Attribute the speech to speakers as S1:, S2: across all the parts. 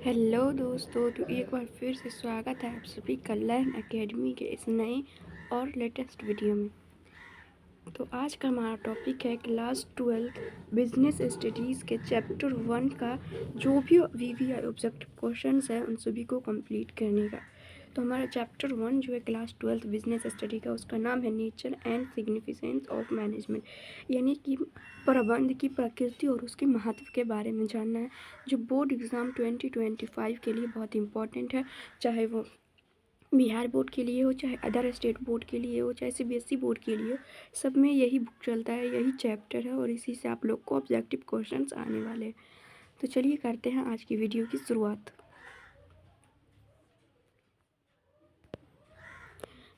S1: Hello दोस्तों, तो एक बार फिर से स्वागत है आप सभी का लर्न एकेडमी के इस नए और लेटेस्ट वीडियो में। तो आज का हमारा टॉपिक है क्लास 12 बिजनेस स्टडीज़ के चैप्टर 1 का जो भी वीवीआई ऑब्जेक्टिव क्वेश्चंस है उन सभी को कंप्लीट करने का। तो हमारा चैप्टर 1 जो है क्लास 12 बिजनेस स्टडी का, उसका नाम है nature and significance of management, यानी कि प्रबंध की प्रकृति और उसके महत्व के बारे में जानना है, जो बोर्ड एग्ज़ाम 2025 के लिए बहुत इंपॉर्टेंट है। चाहे वो बिहार बोर्ड के लिए हो, चाहे अदर स्टेट बोर्ड के लिए हो, चाहे सीबीएसई बोर्ड के लिए हो, सब में यही बुक चलता है, यही चैप्टर है और इसी से आप लोग को ऑब्जेक्टिव क्वेश्चंस आने वाले हैं। तो चलिए करते हैं आज की वीडियो की शुरुआत।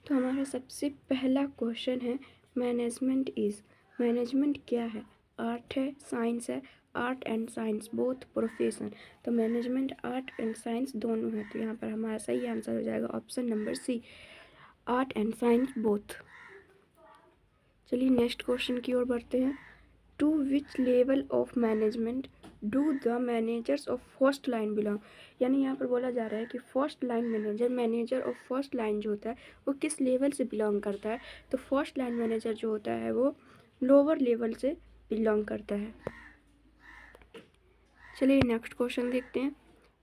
S1: तो हमारा सबसे पहला क्वेश्चन है मैनेजमेंट क्या है? आर्ट है, साइंस है, art and science both profession. तो मैनेजमेंट आर्ट एंड साइंस दोनों है, तो यहाँ पर हमारा सही आंसर हो जाएगा option number C, art and science both. चलिए नेक्स्ट क्वेश्चन की ओर बढ़ते हैं। To which level of management do the managers of first line belong? यानी यहाँ पर बोला जा रहा है कि first line manager of first line जो होता है वो किस लेवल से बिलोंग करता है? तो फर्स्ट लाइन मैनेजर जो होता है वो लोअर लेवल से बिलोंग करता है। चलिए नेक्स्ट क्वेश्चन देखते हैं।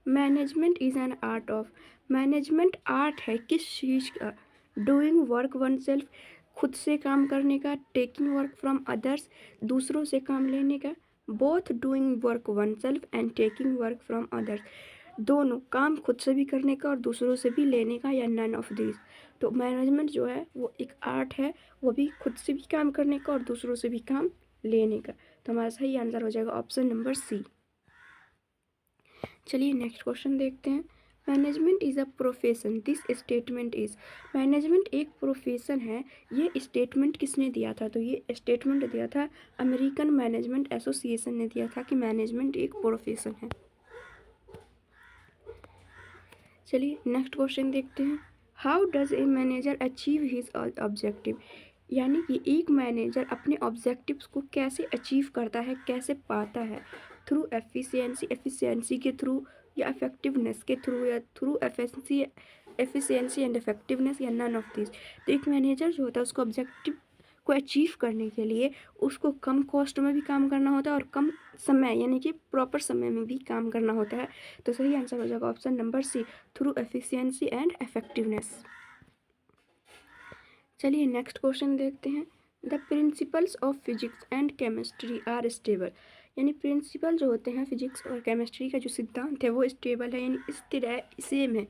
S1: Management is an art of, management art है किस चीज़ का? डूइंग वर्क वन सेल्फ, खुद से काम करने का, टेकिंग वर्क फ्रॉम अदर्स, दूसरों से काम लेने का, both doing work one self and taking work from others, दोनों, काम खुद से भी करने का और दूसरों से भी लेने का, या नन ऑफ दिस। तो मैनेजमेंट जो है वो एक आर्ट है, वो भी खुद से भी काम करने का और दूसरों से भी काम लेने का। तो हमारा सही आंसर हो जाएगा ऑप्शन नंबर सी। चलिए नेक्स्ट क्वेश्चन देखते हैं। Management is a profession, this statement is, management एक प्रोफेशन है, ये स्टेटमेंट किसने दिया था? तो ये स्टेटमेंट दिया था अमेरिकन मैनेजमेंट एसोसिएशन ने दिया था कि मैनेजमेंट एक प्रोफेशन है। चलिए नेक्स्ट क्वेश्चन देखते हैं। How does a manager achieve his objective? यानी कि एक मैनेजर अपने ऑब्जेक्टिव्स को कैसे अचीव करता है, कैसे पाता है? थ्रू एफिशिएंसी के थ्रू, या इफेक्टिवनेस के थ्रू, या थ्रू एफिशिएंसी एंड इफेक्टिवनेस, या नन ऑफ दिस। तो एक मैनेजर जो होता है उसको ऑब्जेक्टिव को अचीव करने के लिए उसको कम कॉस्ट में भी काम करना होता है और कम समय यानी कि प्रॉपर समय में भी काम करना होता है। तो सही आंसर हो जाएगा option number C, through efficiency and effectiveness. चलिए नेक्स्ट क्वेश्चन देखते हैं। The principles of physics and chemistry are stable, यानी प्रिंसिपल जो होते हैं फिजिक्स और केमिस्ट्री का जो सिद्धांत है वो स्टेबल है, यानी स्थिर है, सेम है,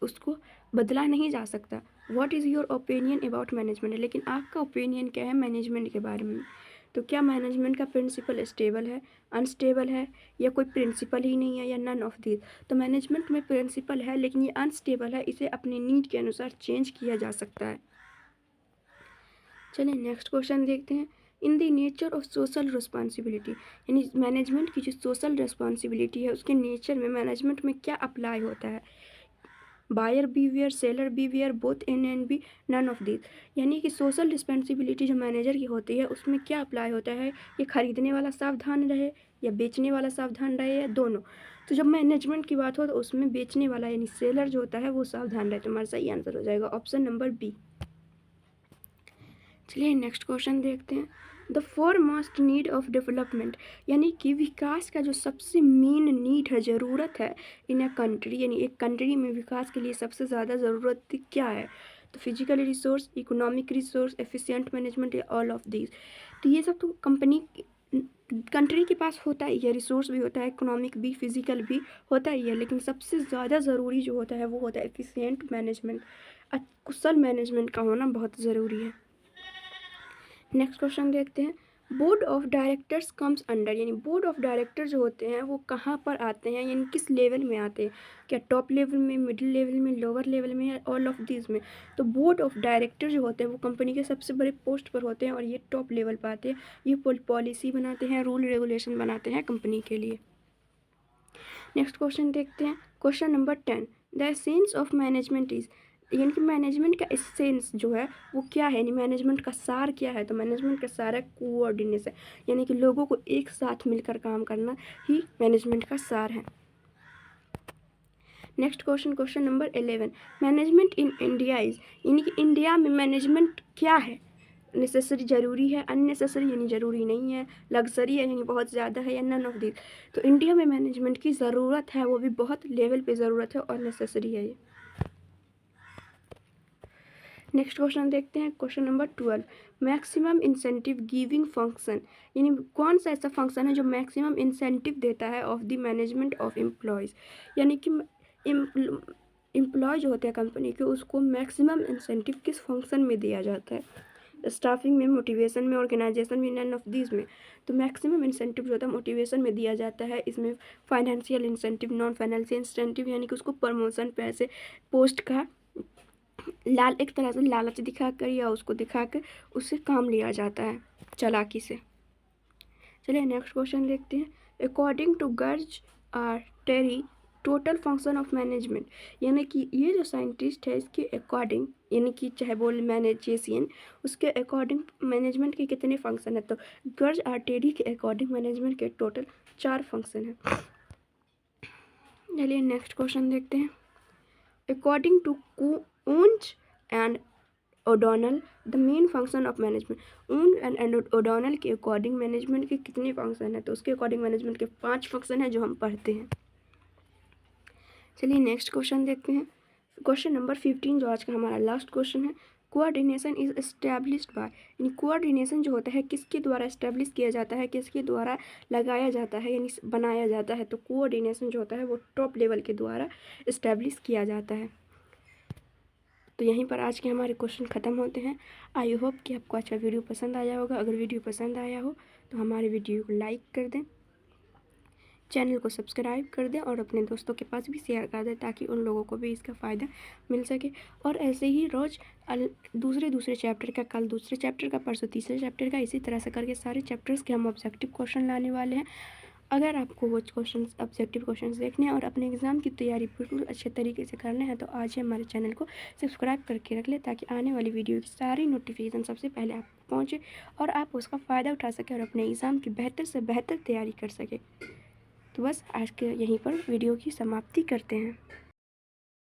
S1: उसको बदला नहीं जा सकता। What is your opinion about management? लेकिन आपका ओपिनियन क्या है मैनेजमेंट के बारे में? तो क्या मैनेजमेंट का प्रिंसिपल स्टेबल है, अनस्टेबल है, या कोई प्रिंसिपल ही नहीं है, या नन ऑफ दिस? तो मैनेजमेंट में प्रिंसिपल है लेकिन ये अनस्टेबल है, इसे अपनी नीड के अनुसार चेंज किया जा सकता है। चलिए नेक्स्ट क्वेश्चन देखते हैं। In the nature of social responsibility, यानी मैनेजमेंट की जो सोशल रिस्पॉन्सिबिलिटी है उसके नेचर में मैनेजमेंट में क्या अप्लाई होता है? Buyer beware, seller beware, both A and B, none of this. यानी कि सोशल रिस्पॉन्सिबिलिटी जो मैनेजर की होती है उसमें क्या अप्लाई होता है? ये खरीदने वाला सावधान रहे, या बेचने वाला सावधान रहे, या दोनों? तो जब मैनेजमेंट की बात हो तो उसमें बेचने वाला यानी सेलर जो होता है वो सावधान रहे। तो हमारा सही आंसर हो जाएगा ऑप्शन नंबर बी। चलिए नेक्स्ट क्वेश्चन देखते हैं। The foremost need of development, यानी कि विकास का जो सबसे मेन नीड है, ज़रूरत है इन अ कंट्री, यानी एक कंट्री में विकास के लिए सबसे ज़्यादा ज़रूरत क्या है? तो physical resource, economic resource, efficient management, या ऑल ऑफ दिस। तो ये सब तो कंट्री के पास होता ही है, रिसोर्स भी होता है, इकोनॉमिक भी, फिजिकल भी होता ही है, लेकिन सबसे ज़्यादा ज़रूरी जो होता है वो होता है एफिशिएंट मैनेजमेंट, कुशल मैनेजमेंट का होना बहुत ज़रूरी है। नेक्स्ट क्वेश्चन देखते हैं। Board of directors comes under, यानी बोर्ड ऑफ डायरेक्टर जो होते हैं वो कहाँ पर आते हैं, यानी किस लेवल में आते हैं? क्या टॉप लेवल में, मिडिल लेवल में, लोअर लेवल में, या ऑल ऑफ दिस में? तो बोर्ड ऑफ डायरेक्टर जो होते हैं वो कंपनी के सबसे बड़े पोस्ट पर होते हैं और ये टॉप लेवल पर आते हैं। ये पॉलिसी बनाते हैं, रूल रेगुलेशन बनाते हैं कंपनी के लिए। नेक्स्ट क्वेश्चन देखते हैं। Question number 10, the essence of management is, यानी कि मैनेजमेंट का एसेंस जो है वो क्या है, यानी मैनेजमेंट का सार क्या है? तो मैनेजमेंट का सार है कोऑर्डिनेशन, यानी कि लोगों को एक साथ मिलकर काम करना ही मैनेजमेंट का सार है। Next question, question number 11, management in India is, यानी कि इंडिया में मैनेजमेंट क्या है? नेसेसरी ज़रूरी है, अननेसेसरी यानी ज़रूरी नहीं है, लग्जरी है यानी बहुत ज़्यादा है, या नन ऑफ दिस। तो इंडिया में मैनेजमेंट की ज़रूरत है, वो भी बहुत लेवल पे ज़रूरत है और नेसेसरी है ये। नेक्स्ट क्वेश्चन देखते हैं, question number 12, maximum incentive giving function, यानी कौन सा ऐसा फंक्शन है जो मैक्सिमम इंसेंटिव देता है of the management of employees, यानी कि एम्प्लॉय जो होते हैं कंपनी के, उसको मैक्सिमम इंसेंटिव किस फंक्शन में दिया जाता है? स्टाफिंग में, मोटिवेशन में, ऑर्गेनाइजेशन में, नन ऑफ दिस में। तो मैक्सिमम इंसेंटिव जो होता है मोटिवेशन में दिया जाता है। इसमें financial incentive, non financial incentive, यानी कि उसको प्रमोशन, पैसे, पोस्ट का एक तरह से लालच दिखाकर या उसको दिखाकर उससे काम लिया जाता है चालाकी से। चलिए नेक्स्ट क्वेश्चन देखते हैं, according to George R Terry total function of management, यानी कि ये जो साइंटिस्ट है इसके अकॉर्डिंग, यानी कि चाहे बोल मैनेजेशियन, उसके अकॉर्डिंग मैनेजमेंट के कितने फंक्शन है? तो गर्ज आर टेरी के अकॉर्डिंग मैनेजमेंट के टोटल 4 फंक्शन है। चलिए नेक्स्ट क्वेश्चन देखते हैं, according to Koontz and O'Donnell the main function of management, ऊन एंड ओडोनल के अकॉर्डिंग मैनेजमेंट के कितने फंक्शन है? तो उसके अकॉर्डिंग मैनेजमेंट के 5 फंक्शन है जो हम पढ़ते हैं। चलिए नेक्स्ट क्वेश्चन देखते हैं, क्वेश्चन नंबर 15 जो आज का हमारा लास्ट क्वेश्चन है, कोऑर्डिनेशन इज एस्टैब्लिश्ड बाय, यानी कोऑर्डिनेशन जो होता है किसके द्वारा एस्टैब्लिश किया जाता है, किसके द्वारा लगाया जाता है यानी बनाया जाता है? तो कोऑर्डिनेशन जो होता है वो टॉप लेवल के द्वारा एस्टैब्लिश किया जाता है। तो यहीं पर आज के हमारे क्वेश्चन ख़त्म होते हैं। आई होप कि आपको आज का वीडियो पसंद आया होगा। अगर वीडियो पसंद आया हो तो हमारे वीडियो को लाइक कर दें, चैनल को सब्सक्राइब कर दें और अपने दोस्तों के पास भी शेयर कर दें ताकि उन लोगों को भी इसका फ़ायदा मिल सके। और ऐसे ही रोज़ दूसरे चैप्टर का, कल दूसरे चैप्टर का, परसों तीसरे चैप्टर का, इसी तरह से करके सारे चैप्टर्स के हम ऑब्जेक्टिव क्वेश्चन लाने वाले हैं। अगर आपको वो क्वेश्चन ऑब्जेक्टिव क्वेश्चन देखने हैं और अपने एग्ज़ाम की तैयारी बिल्कुल अच्छे तरीके से करना है तो आज ही हमारे चैनल को सब्सक्राइब करके रख लें ताकि आने वाली वीडियो की सारी नोटिफिकेशन सबसे पहले आपको पहुँचे और आप उसका फ़ायदा उठा सकें और अपने एग्ज़ाम की बेहतर से बेहतर तैयारी कर सकें। तो बस आज के यहीं पर वीडियो की समाप्ति करते हैं।